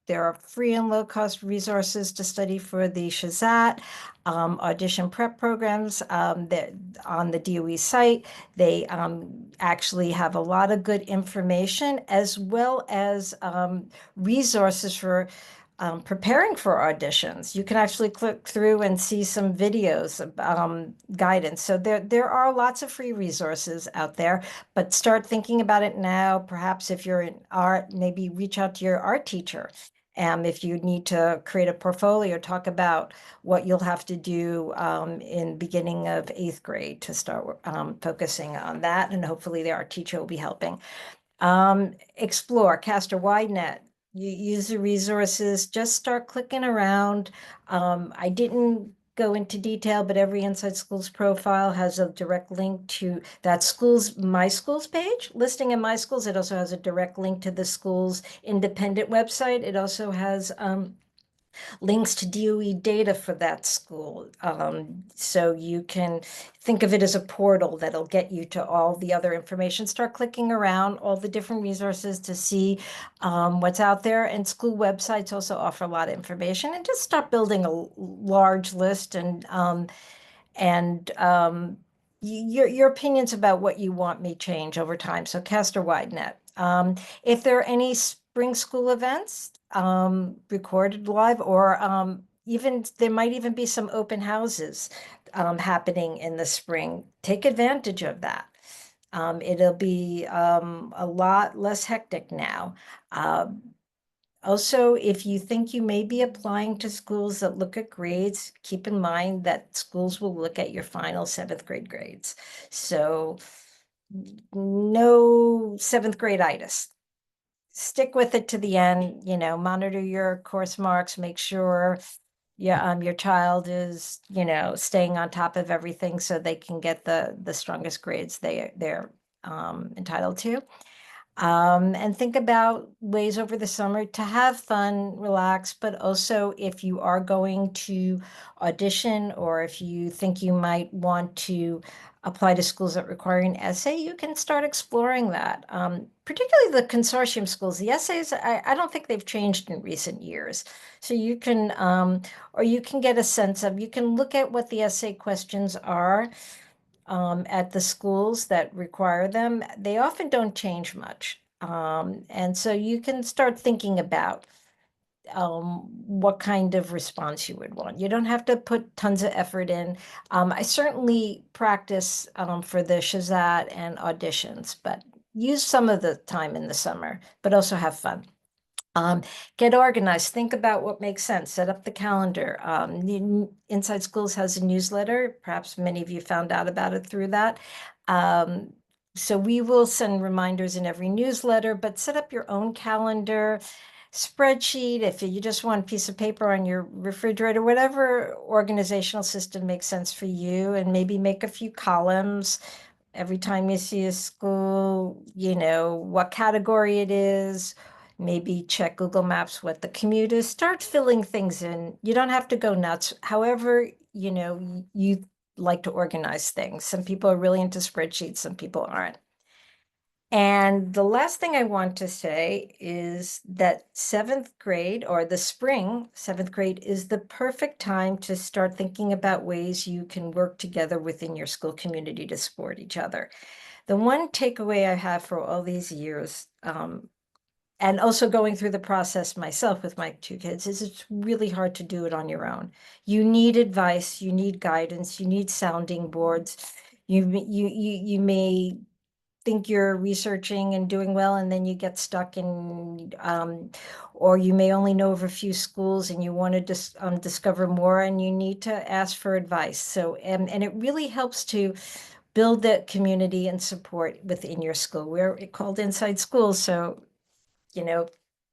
There are free and low-cost resources to study for the Shazat audition prep programs that on the DOE site. They actually have a lot of good information as well as resources for preparing for auditions. You can actually click through and see some videos of guidance. So there are lots of free resources out there, but start thinking about it now. Perhaps if you're in art, maybe reach out to your art teacher. If you need to create a portfolio, talk about what you'll have to do in beginning of 8th grade to start focusing on that. And hopefully the art teacher will be helping. Explore, cast a wide net. You use the resources, just start clicking around. I didn't go into detail, but every Inside Schools profile has a direct link to that school's My Schools page. Listing in My Schools, it also has a direct link to the school's independent website. It also has links to DOE data for that school. So you can think of it as a portal that'll get you to all the other information. Start clicking around all the different resources to see what's out there. And school websites also offer a lot of information. And just start building a large list and your opinions about what you want may change over time. So cast a wide net. If there are any spring school events recorded live, or even there might even be some open houses happening in the spring, take advantage of that. It'll be a lot less hectic now. Also, if you think you may be applying to schools that look at grades, keep in mind that schools will look at your final 7th grade grades. So no 7th grade itis. Stick with it to the end, monitor your course marks, make sure your child is, staying on top of everything so they can get the strongest grades they're entitled to. And think about ways over the summer to have fun, relax, but also if you are going to audition or if you think you might want to apply to schools that require an essay, you can start exploring that. Particularly the consortium schools, the essays, I don't think they've changed in recent years. So you can, or you can get a sense of, you can look at what the essay questions are at the schools that require them. They often don't change much. And so you can start thinking about what kind of response you would want. You don't have to put tons of effort in. I certainly practice for the Shazat and auditions, but use some of the time in the summer, but also have fun. Get organized, think about what makes sense, set up the calendar. Inside Schools has a newsletter. Perhaps many of you found out about it through that. So we will send reminders in every newsletter, but set up your own calendar, spreadsheet, if you just want a piece of paper on your refrigerator, whatever organizational system makes sense for you, and maybe make a few columns. Every time you see a school, what category it is, maybe check Google Maps what the commute is, start filling things in. You don't have to go nuts. However, you like to organize things. Some people are really into spreadsheets, some people aren't. And the last thing I want to say is that 7th grade, or the spring 7th grade, is the perfect time to start thinking about ways you can work together within your school community to support each other. The one takeaway I have for all these years, and also going through the process myself with my 2 kids, is it's really hard to do it on your own. You need advice, you need guidance, you need sounding boards. You may think you're researching and doing well, and then you get stuck in, or you may only know of a few schools and you want to discover more, and you need to ask for advice. So, and it really helps to build that community and support within your school. We're called Inside Schools, so,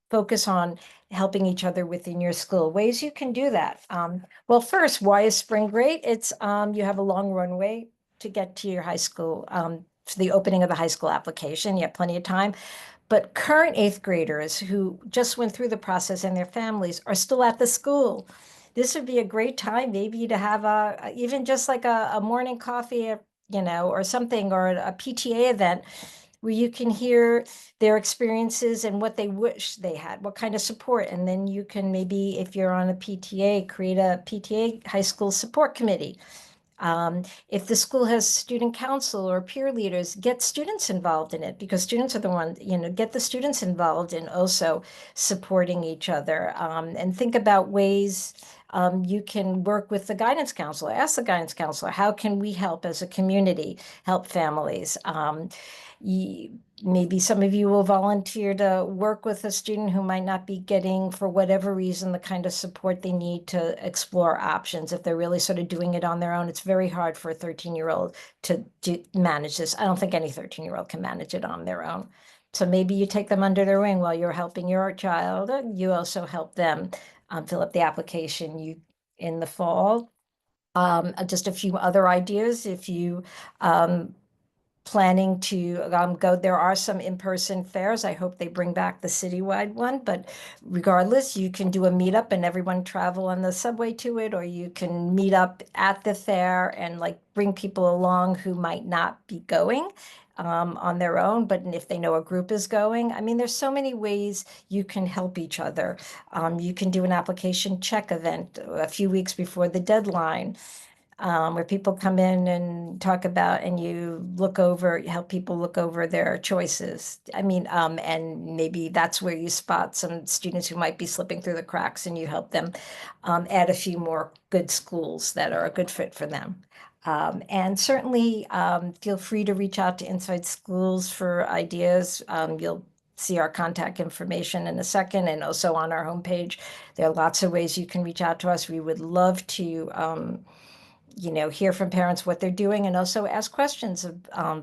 focus on helping each other within your school. Ways you can do that. Well, first, why is spring great? It's, you have a long runway to get to your high school, for the opening of the high school application. You have plenty of time. But current 8th graders who just went through the process and their families are still at the school. This would be a great time maybe to have even just like a morning coffee, or something, or a PTA event where you can hear their experiences and what they wish they had, what kind of support. And then you can maybe, if you're on a PTA, create a PTA high school support committee. If the school has student council or peer leaders, get students involved in it, because students are the ones, get the students involved in also supporting each other. And think about ways you can work with the guidance counselor. Ask the guidance counselor, how can we help as a community, help families? Maybe some of you will volunteer to work with a student who might not be getting, for whatever reason, the kind of support they need to explore options. If they're really sort of doing it on their own, it's very hard for a 13-year-old to manage this. I don't think any 13-year-old can manage it on their own. So maybe you take them under their wing while you're helping your child. You also help them fill up the application in the fall. Just a few other ideas. If you planning to go, there are some in-person fairs. I hope they bring back the citywide one, but regardless, you can do a meetup and everyone travel on the subway to it, or you can meet up at the fair and like bring people along who might not be going on their own, but if they know a group is going. I mean, there's so many ways you can help each other. You can do an application check event a few weeks before the deadline, where people come in and talk about, and you help people look over their choices. I mean, and maybe that's where you spot some students who might be slipping through the cracks, and you help them add a few more good schools that are a good fit for them. And certainly feel free to reach out to Inside Schools for ideas. You'll see our contact information in a second, and also on our homepage. There are lots of ways you can reach out to us. We would love to hear from parents what they're doing, and also ask questions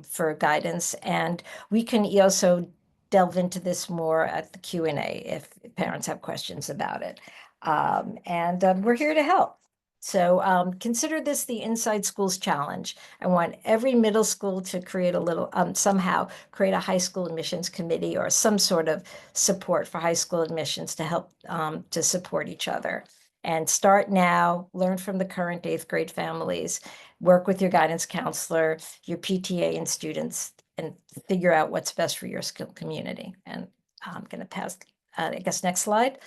for guidance. And we can also delve into this more at the Q&A if parents have questions about it. And we're here to help. So consider this the Inside Schools Challenge. I want every middle school to create a little, somehow create a high school admissions committee or some sort of support for high school admissions to help to support each other. And start now, learn from the current 8th grade families, work with your guidance counselor, your PTA and students, and figure out what's best for your school community. And I'm going to pass, I guess, next slide.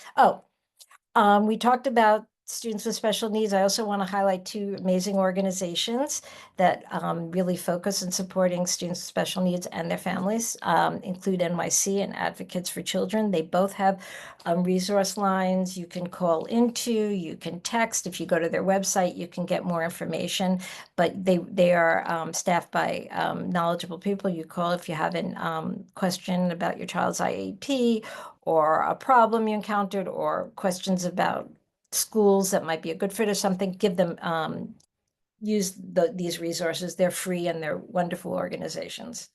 We talked about students with special needs. I also want to highlight 2 amazing organizations that really focus on supporting students with special needs and their families, include NYC and Advocates for Children. They both have resource lines you can call into, you can text. If you go to their website, you can get more information, but they are staffed by knowledgeable people. You call if you have a question about your child's IEP, or a problem you encountered, or questions about schools that might be a good fit or something. Give them, use these resources. They're free and they're wonderful organizations.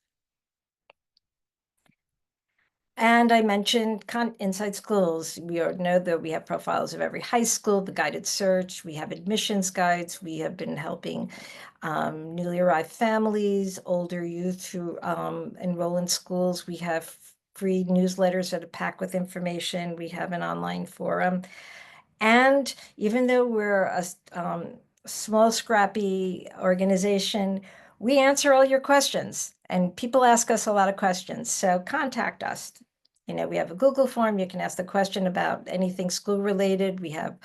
And I mentioned Inside Schools. We know that we have profiles of every high school, the guided search, we have admissions guides. We have been helping newly arrived families, older youth who enroll in schools. We have free newsletters that are packed with information. We have an online forum. And even though we're a small, scrappy organization, we answer all your questions, and people ask us a lot of questions. So contact us. We have a Google form. You can ask the question about anything school related. We have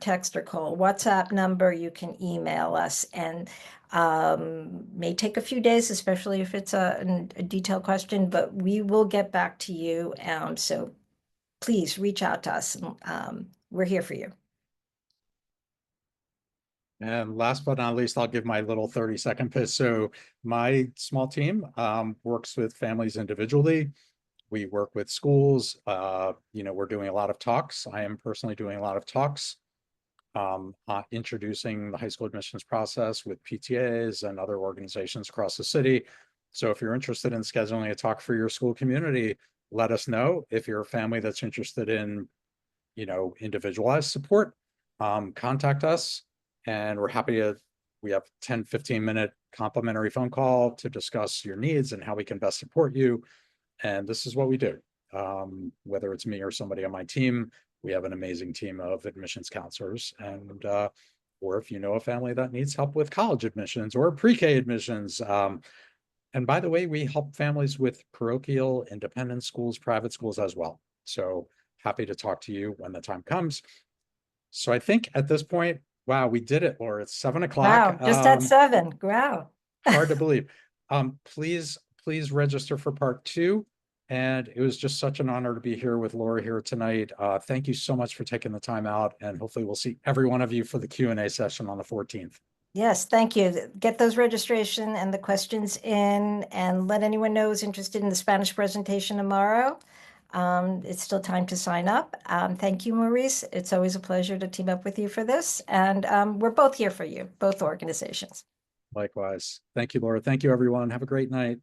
text or call WhatsApp number. You can email us, and may take a few days, especially if it's a detailed question, but we will get back to you. So please reach out to us. We're here for you. And last but not least, I'll give my little 30-second pitch. So my small team works with families individually. We work with schools. We're doing a lot of talks. I am personally doing a lot of talks, introducing the high school admissions process with PTAs and other organizations across the city. So if you're interested in scheduling a talk for your school community, let us know. If you're a family that's interested in, individualized support, contact us, and we're happy to, we have 10-15 minute complimentary phone call to discuss your needs and how we can best support you. And this is what we do. Whether it's me or somebody on my team, we have an amazing team of admissions counselors. And or if you know a family that needs help with college admissions or pre-K admissions. And by the way, we help families with parochial, independent schools, private schools as well. So happy to talk to you when the time comes. So I think at this point, Wow, we did it, Laura. It's 7 o'clock. Wow, just at 7. Wow. Hard to believe. Please register for part 2. And it was just such an honor to be here with Laura here tonight. Thank you so much for taking the time out, and hopefully we'll see every one of you for the Q&A session on the 14th. Yes, thank you. Get those registration and the questions in, and let anyone know who's interested in the Spanish presentation tomorrow. It's still time to sign up. Thank you, Maurice. It's always a pleasure to team up with you for this. And we're both here for you, both organizations. Likewise. Thank you, Laura. Thank you, everyone. Have a great night.